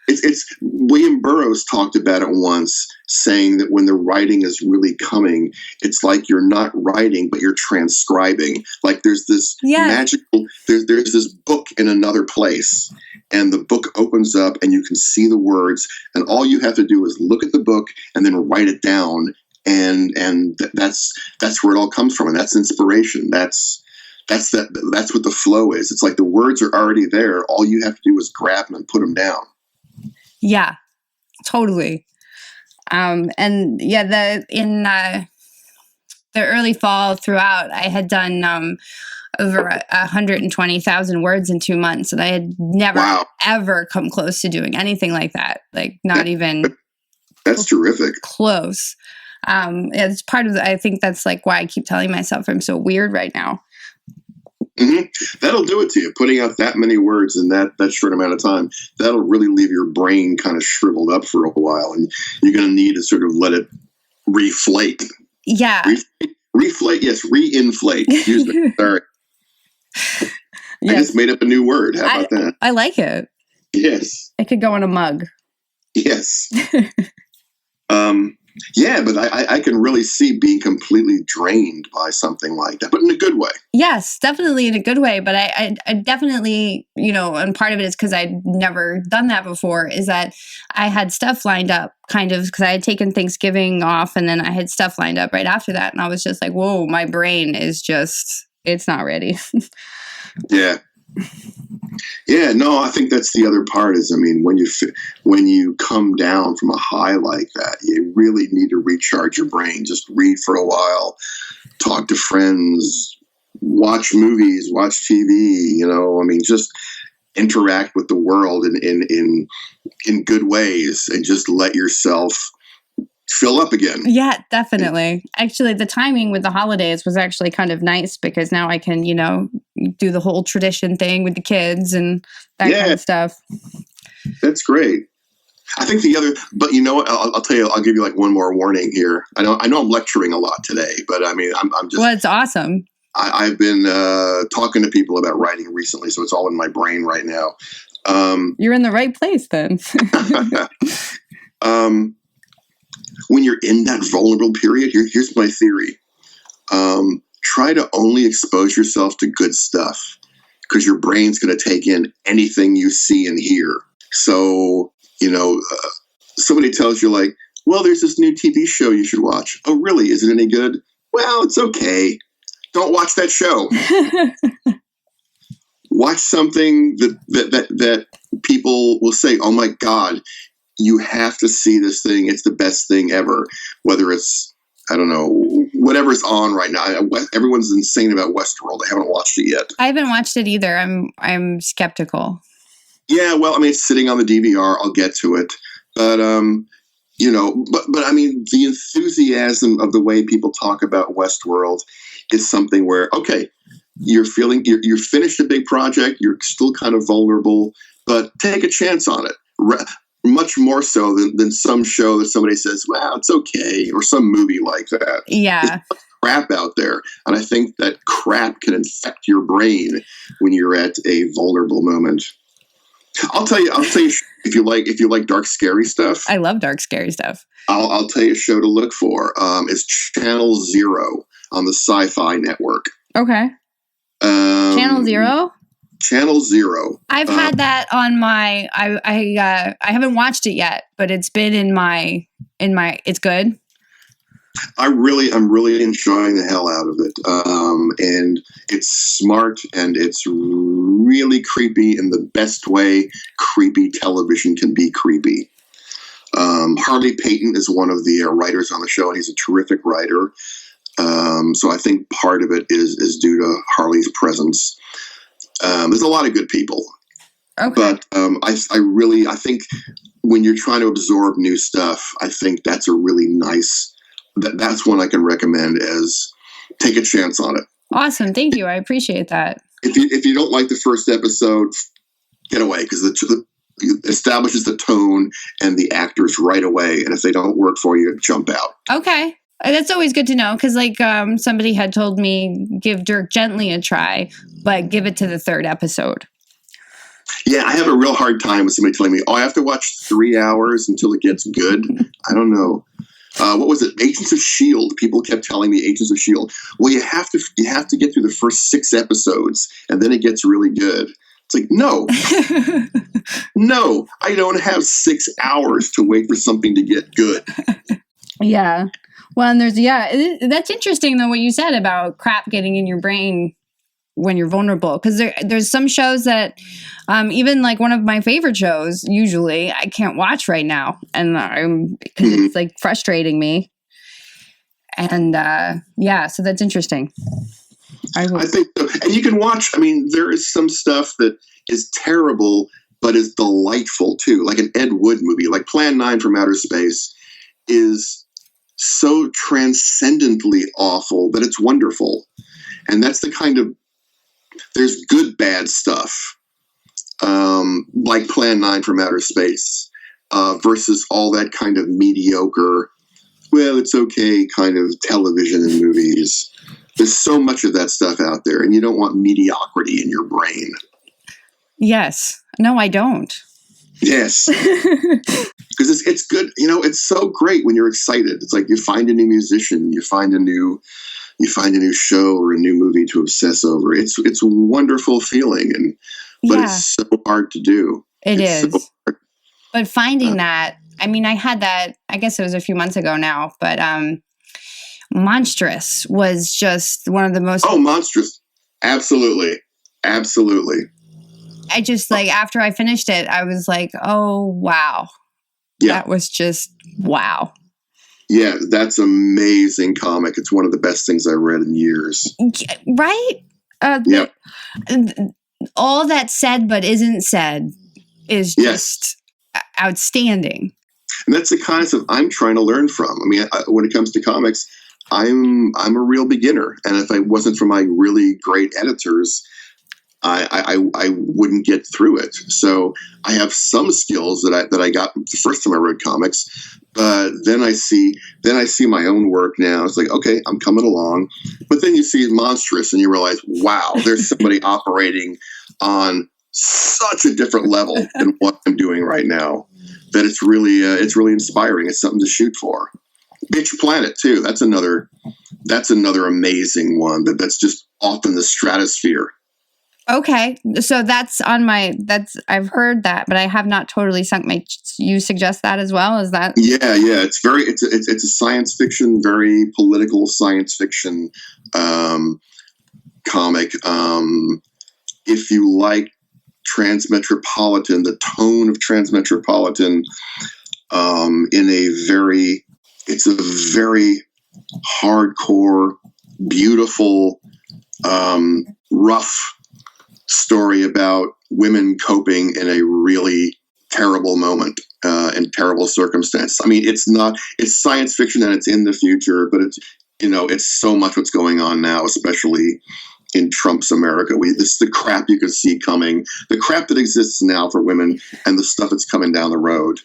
It's William Burroughs talked about it once, saying that when the writing is really coming, it's like you're not writing, but you're transcribing. Like there's this magical, there's this book in another place, and the book opens up and you can see the words, and all you have to do is look at the book and then write it down. And that's where it all comes from, and that's inspiration. That's what the flow is. It's like the words are already there. All you have to do is grab them and put them down. Yeah, totally. And yeah, in the early fall throughout, I had done over 120,000 words in 2 months, and I had never ever come close to doing anything like that. Like not even. That's terrific. Close. It's part of I think that's like why I keep telling myself I'm so weird right now. Mm-hmm. That'll do it to you. Putting out that many words in that short amount of time, that'll really leave your brain kind of shriveled up for a while, and you're going to need to sort of let it reflate. Yeah. Reflate. Yes. Reinflate. Excuse me. Sorry. Yes. I just made up a new word. How about that? I like it. Yes. It could go in a mug. Yes. Yeah, but I can really see being completely drained by something like that, but in a good way. Yes, definitely in a good way. But I definitely, and part of it is because I'd never done that before, is that I had stuff lined up kind of because I had taken Thanksgiving off and then I had stuff lined up right after that. And I was just like, whoa, my brain is just, it's not ready. Yeah. Yeah, no, I think that's the other part is, I mean, when you come down from a high like that, you really need to recharge your brain. Just read for a while, talk to friends, watch movies, watch TV, I mean, just interact with the world in good ways and just let yourself fill up again. Yeah, definitely. Actually, the timing with the holidays was actually kind of nice because now I can, do the whole tradition thing with the kids and that kind of stuff. That's great. I think but you know what? I'll tell you. I'll give you like one more warning here. I know I'm lecturing a lot today, but I mean, I'm just. Well, it's awesome. I've been talking to people about writing recently, so it's all in my brain right now. You're in the right place then. When you're in that vulnerable period, here's my theory. Try to only expose yourself to good stuff because your brain's going to take in anything you see and hear. So, somebody tells you like, well, there's this new TV show you should watch. Oh, really? Is it any good? Well, it's okay. Don't watch that show. Watch something that people will say, oh my God, you have to see this thing. It's the best thing ever. Whether it's, I don't know, whatever's on right now. Everyone's insane about Westworld. I haven't watched it yet. I haven't watched it either. I'm skeptical. Yeah, well, I mean, it's sitting on the DVR. I'll get to it. But, but I mean, the enthusiasm of the way people talk about Westworld is something where, okay, you're finished a big project. You're still kind of vulnerable, but take a chance on it. Much more so than some show that somebody says, well, it's okay, or some movie like that. Yeah. There's crap out there. And I think that crap can infect your brain when you're at a vulnerable moment. I'll tell you if you like dark, scary stuff. I love dark, scary stuff. I'll tell you a show to look for. It's Channel Zero on the Sci-Fi Network. Okay. Channel Zero? Channel Zero. I've had that on my. I haven't watched it yet, but it's been in my. It's good. I'm really enjoying the hell out of it, and it's smart and it's really creepy in the best way creepy television can be creepy. Harley Payton is one of the writers on the show, and he's a terrific writer. So I think part of it is due to Harley's presence. There's a lot of good people, okay. But I think when you're trying to absorb new stuff, I think that's a really nice. That's one I can recommend as take a chance on it. Awesome, thank you. I appreciate that. If you don't like the first episode, get away because it establishes the tone and the actors right away. And if they don't work for you, jump out. Okay. That's always good to know because, somebody had told me give Dirk Gently a try, but give it to the third episode. Yeah, I have a real hard time with somebody telling me, "Oh, I have to watch 3 hours until it gets good." I don't know. What was it? Agents of S.H.I.E.L.D. People kept telling me Agents of S.H.I.E.L.D. Well, you have to get through the first 6 episodes, and then it gets really good. It's like, no, no, I don't have 6 hours to wait for something to get good. Yeah. Well, and that's interesting though what you said about crap getting in your brain when you're vulnerable because there's some shows that even like one of my favorite shows usually I can't watch right now and because it's like frustrating me and so that's interesting. I think so. And you can watch. I mean, there is some stuff that is terrible but is delightful too, like an Ed Wood movie, like Plan 9 from Outer Space is so transcendently awful that it's wonderful. And that's the kind of, there's good bad stuff, like Plan 9 from Outer Space, versus all that kind of mediocre, well, it's okay kind of television and movies. There's so much of that stuff out there, and you don't want mediocrity in your brain. Yes. No, I don't. Yes. Because it's good. It's so great when you're excited. It's like you find a new musician, you find a new show or a new movie to obsess over. It's a wonderful feeling, but it's so hard to do. It is. But finding that, I mean, I had that, I guess it was a few months ago now, but Monstrous was just one of the most... Oh, Monstrous. Absolutely. Absolutely. I just, after I finished it, I was like, oh, wow. Yeah. That was just, wow. Yeah, that's an amazing comic. It's one of the best things I read in years. Right? Yeah. All that said but isn't said is just outstanding. And that's the kind of stuff I'm trying to learn from. I mean, when it comes to comics, I'm a real beginner, and if I wasn't for my really great editors, I wouldn't get through it. So I have some skills that I got the first time I read comics, but then I see my own work now. It's like, okay, I'm coming along, but then you see Monstrous and you realize, wow, there's somebody operating on such a different level than what I'm doing right now. That it's really inspiring. It's something to shoot for. Bitch Planet too. That's another amazing one. That's just off in the stratosphere. Okay, so I've heard that, but I have not totally sunk my. You suggest that as well? Is that? Yeah. It's a science fiction, very political science fiction comic. If you like Transmetropolitan, the tone of Transmetropolitan, it's a very hardcore, beautiful, rough story about women coping in a really terrible moment and terrible circumstance. I mean, it's science fiction and it's in the future, but it's so much what's going on now, especially in Trump's America. This is the crap you could see coming, the crap that exists now for women and the stuff that's coming down the road.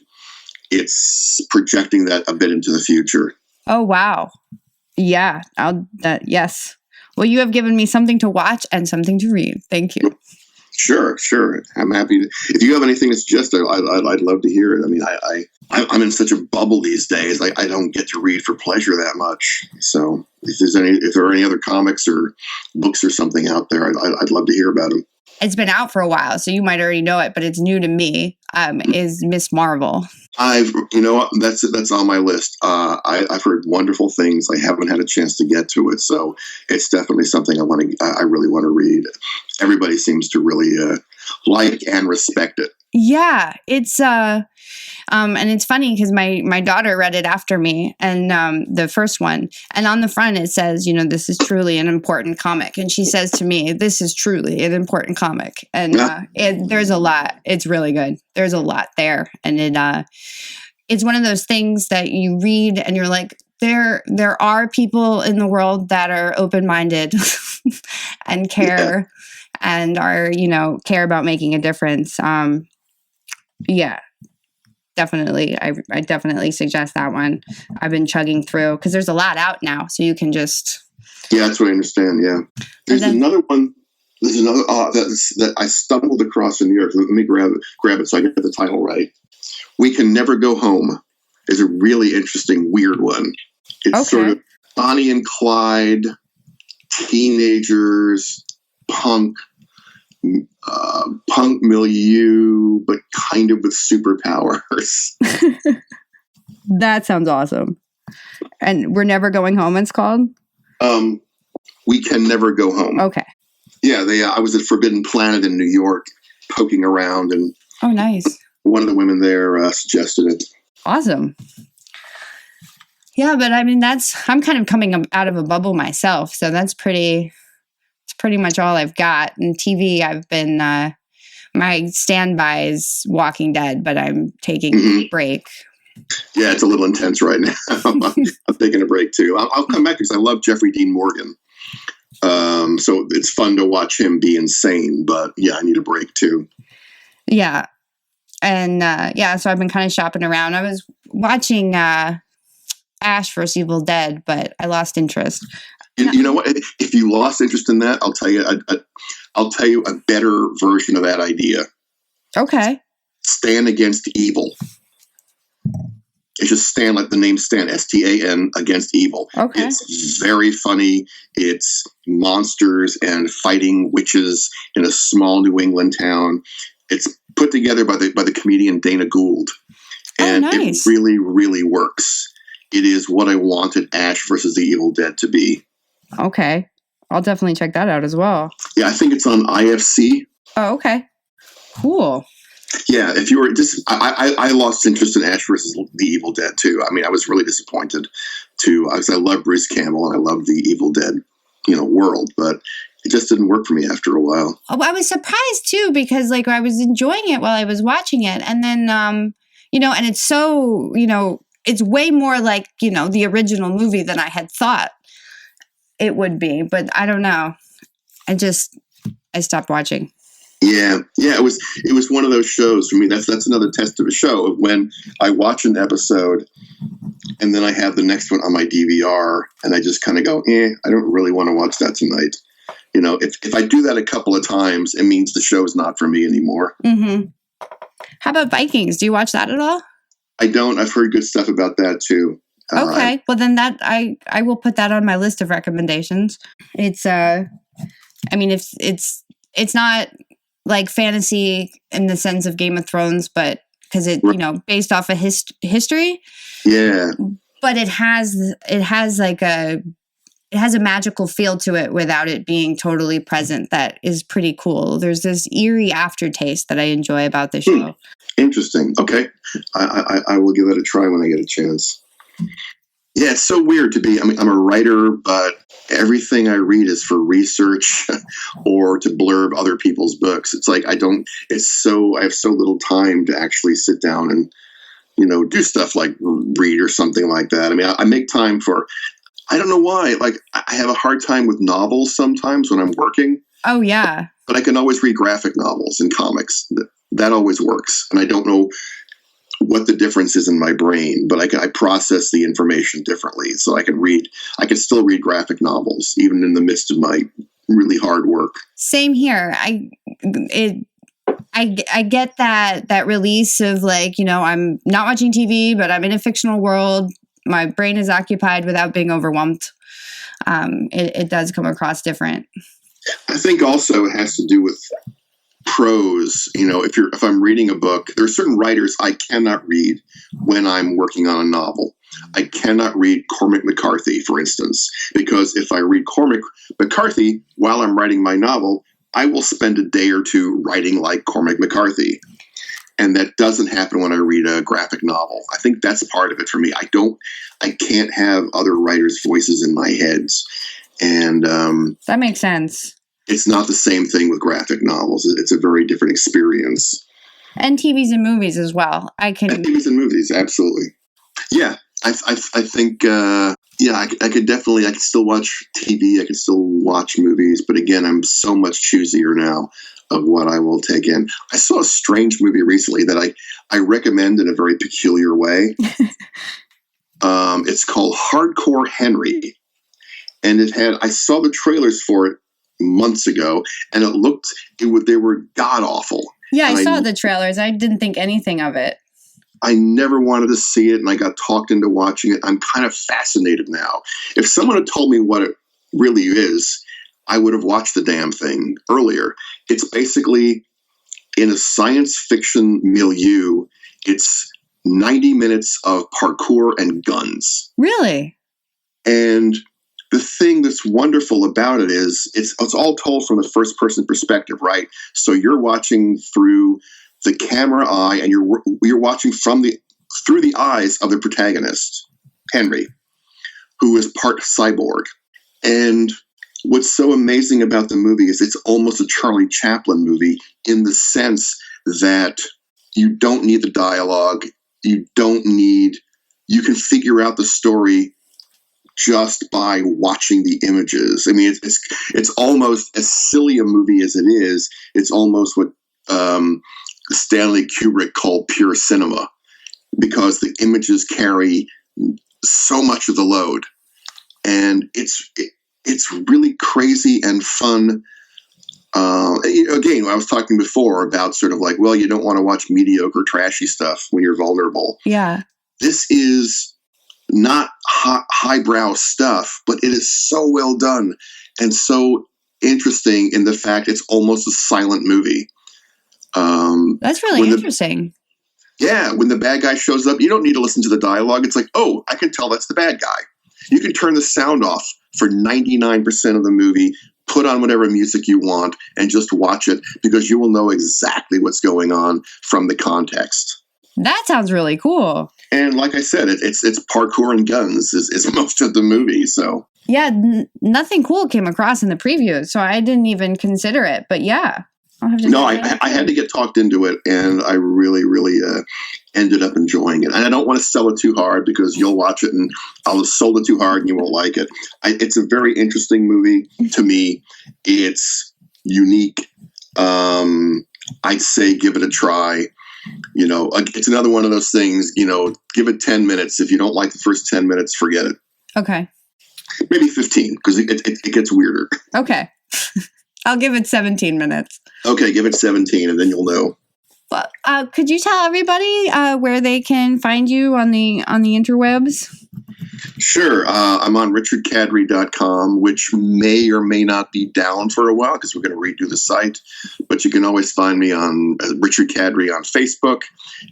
It's projecting that a bit into the future. Oh, wow. Yeah. Yes. Well, you have given me something to watch and something to read. Thank you. Sure. I'm happy. If you have anything to suggest, I'd love to hear it. I mean, I'm in such a bubble these days. I don't get to read for pleasure that much. So if there are any other comics or books or something out there, I'd love to hear about them. It's been out for a while, so you might already know it, but it's new to me. Is Miss Marvel? That's on my list. I've heard wonderful things. I haven't had a chance to get to it, so it's definitely something I really want to read. Everybody seems to really like and respect it. Yeah, it's and it's funny because my daughter read it after me, and the first one, and on the front it says, this is truly an important comic, and she says to me, this is truly an important comic, and there's a lot. It's really good. There's a lot there, and it's one of those things that you read and you're like, there are people in the world that are open-minded and care and are care about making a difference. Yeah, definitely. I definitely suggest that one. I've been chugging through because there's a lot out now, so you can just. Yeah, that's what I understand. Yeah, there's another one. There's another that I stumbled across in New York. Let me grab it so I get the title right. We Can Never Go Home is a really interesting, weird one. It's sort of Bonnie and Clyde, teenagers, punk milieu, but kind of with superpowers. That sounds awesome. And We're Never Going Home, it's called? We Can Never Go Home. Okay. Yeah, I was at Forbidden Planet in New York, poking around, and oh, nice. One of the women there suggested it. Awesome. Yeah, but I mean, I'm kind of coming out of a bubble myself, so it's pretty much all I've got. And TV, I've been, my standby is Walking Dead, but I'm taking a break. Yeah, it's a little intense right now. I'm taking a break too. I'll come back because I love Jeffrey Dean Morgan. So it's fun to watch him be insane, but yeah, I need a break too. Yeah. And so I've been kind of shopping around. I was watching Ash vs. Evil Dead, but I lost interest. You know what? If you lost interest in that, I'll tell you a better version of that idea. Okay. Stan Against Evil. It's just Stan, like the name Stan, Stan Against Evil. Okay. It's very funny. It's monsters and fighting witches in a small New England town. It's put together by the comedian Dana Gould, and nice. it really, really works. It is what I wanted Ash versus the Evil Dead to be. Okay. I'll definitely check that out as well. Yeah, I think it's on IFC. Oh, okay. Cool. Yeah, if you were just, I lost interest in Ash versus the Evil Dead too. I mean, I was really disappointed too, because I love Bruce Campbell and I love the Evil Dead, world, but it just didn't work for me after a while. Oh, I was surprised too, because like I was enjoying it while I was watching it, and then and it's so it's way more like the original movie than I had thought it would be. But I don't know, I stopped watching. Yeah, it was one of those shows for me. That's another test of a show of when I watch an episode and then I have the next one on my DVR and I just kind of go, I don't really want to watch that tonight. If I do that a couple of times, it means the show's not for me anymore. Mm-hmm. How about Vikings? Do you watch that at all? I don't. I've heard good stuff about that too. Okay, well then that I will put that on my list of recommendations. It's it's not like fantasy in the sense of Game of Thrones, but because it based off of history. Yeah. But it has a magical feel to it without it being totally present. That is pretty cool. There's this eerie aftertaste that I enjoy about the show. Interesting. Okay. I will give it a try when I get a chance. Yeah, it's so weird to be. I'm a writer, but everything I read is for research or to blurb other people's books. It's like I have so little time to actually sit down and, do stuff like read or something like that. I mean, I make time for, I don't know why. Like, I have a hard time with novels sometimes when I'm working. Oh, yeah. But I can always read graphic novels and comics. That always works. And I don't know what the difference is in my brain, but I process the information differently. So I can still read graphic novels, even in the midst of my really hard work. Same here. I get that release of like, I'm not watching TV, but I'm in a fictional world. My brain is occupied without being overwhelmed. It does come across different. I think also it has to do with prose. If I'm reading a book, there are certain writers I cannot read when I'm working on a novel. I cannot read Cormac McCarthy, for instance, because if I read Cormac McCarthy while I'm writing my novel, I will spend a day or two writing like Cormac McCarthy. And that doesn't happen when I read a graphic novel. I think that's part of it for me. I can't have other writers' voices in my heads. And that makes sense. It's not the same thing with graphic novels. It's a very different experience. And TVs and movies as well. And TVs and movies, absolutely. Yeah, I think, I could still watch TV. I could still watch movies. But again, I'm so much choosier now of what I will take in. I saw a strange movie recently that I recommend in a very peculiar way. It's called Hardcore Henry. And I saw the trailers for it months ago, and they were god awful. Yeah, I saw the trailers. I didn't think anything of it. I never wanted to see it, and I got talked into watching it. I'm kind of fascinated now. If someone had told me what it really is, I would have watched the damn thing earlier. It's basically in a science fiction milieu. It's 90 minutes of parkour and guns. Really? And the thing that's wonderful about it is it's all told from the first person perspective, right? So you're watching through the camera eye, and you're watching through the eyes of the protagonist, Henry, who is part cyborg. And what's so amazing about the movie is it's almost a Charlie Chaplin movie in the sense that you don't need the dialogue. You can figure out the story just by watching the images. I mean, it's almost as silly a movie as it is. It's almost what Stanley Kubrick called pure cinema, because the images carry so much of the load, and it's really crazy and fun Again, I was talking before about sort of like, well, you don't want to watch mediocre, trashy stuff when you're vulnerable. Yeah. This is not highbrow stuff, but it is so well done and so interesting in the fact it's almost a silent movie. That's really interesting. When the bad guy shows up, you don't need to listen to the dialogue. It's like, oh, I can tell that's the bad guy. You can turn the sound off for 99% of the movie, put on whatever music you want, and just watch it because you will know exactly what's going on from the context. That sounds really cool. And like I said, it's parkour and guns is most of the movie. So yeah, nothing cool came across in the preview, so I didn't even consider it. But yeah, I'll have to I had to get talked into it, and I really, really ended up enjoying it. And I don't want to sell it too hard because you'll watch it, and I'll have sold it too hard, and you won't like it. It's a very interesting movie to me. It's unique. I'd say give it a try. It's another one of those things, give it 10 minutes. If you don't like the first 10 minutes, forget it. Okay. Maybe 15, because it gets weirder. Okay. I'll give it 17 minutes. Okay, give it 17, and then you'll know. Well, could you tell everybody where they can find you on the interwebs? Sure. I'm on richardkadrey.com, which may or may not be down for a while because we're going to redo the site. But you can always find me on Richard Kadrey on Facebook,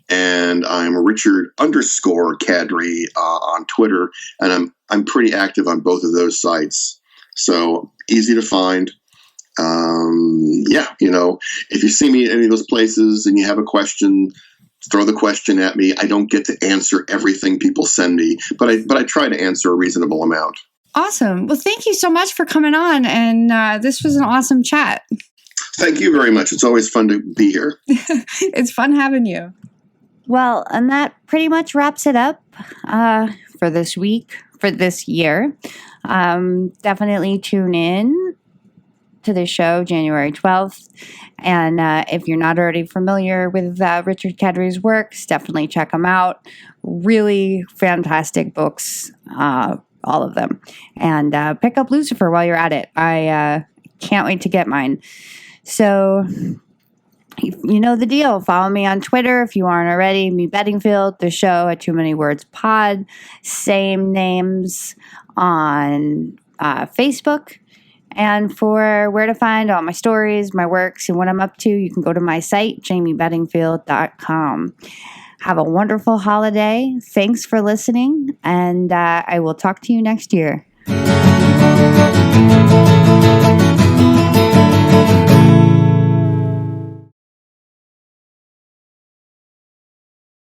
and I'm Richard_Kadrey on Twitter, and I'm pretty active on both of those sites. So easy to find. If you see me at any of those places and you have a question, throw the question at me. I don't get to answer everything people send me, but I try to answer a reasonable amount. Awesome. Well, thank you so much for coming on, and this was an awesome chat. Thank you very much. It's always fun to be here. It's fun having you. Well, and that pretty much wraps it up for this week, for this year. Definitely tune in to the show January 12th. And if you're not already familiar with Richard Kadrey's works, definitely check them out. Really fantastic books, all of them. And pick up Lucifer while you're at it. I can't wait to get mine. So you know the deal. Follow me on Twitter if you aren't already. Me Bedingfield, the show at Too Many Words Pod. Same names on Facebook. And for where to find all my stories, my works, and what I'm up to, you can go to my site, jamiebedingfield.com. Have a wonderful holiday. Thanks for listening, and I will talk to you next year.